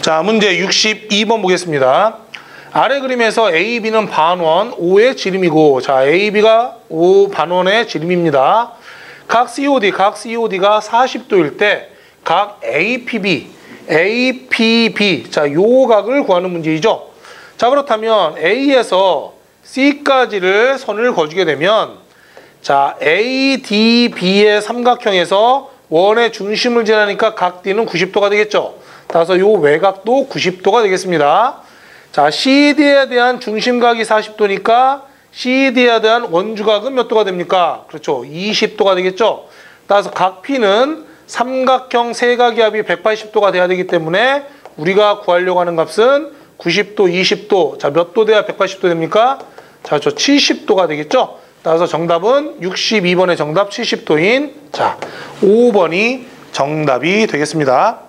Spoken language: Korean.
자, 문제 62번 보겠습니다. 아래 그림에서 AB는 반원, O의 지름이고, 자, AB가 O 반원의 지름입니다. 각 COD가 40도일 때, 각 APB, 자, 요 각을 구하는 문제이죠. 자, 그렇다면 A에서 C까지를 선을 그어주게 되면, 자, ADB의 삼각형에서 원의 중심을 지나니까 각 D는 90도가 되겠죠. 따라서 요 외곽도 90도가 되겠습니다. 자, CD에 대한 중심각이 40도니까 CD에 대한 원주각은 몇 도가 됩니까? 그렇죠. 20도가 되겠죠. 따라서 각 P는 삼각형 세각의 합이 180도가 돼야 되기 때문에 우리가 구하려고 하는 값은 90도, 20도. 자, 몇 도 돼야 180도 됩니까? 자, 저 70도가 되겠죠. 따라서 정답은 62번의 정답 70도인 자, 5번이 정답이 되겠습니다.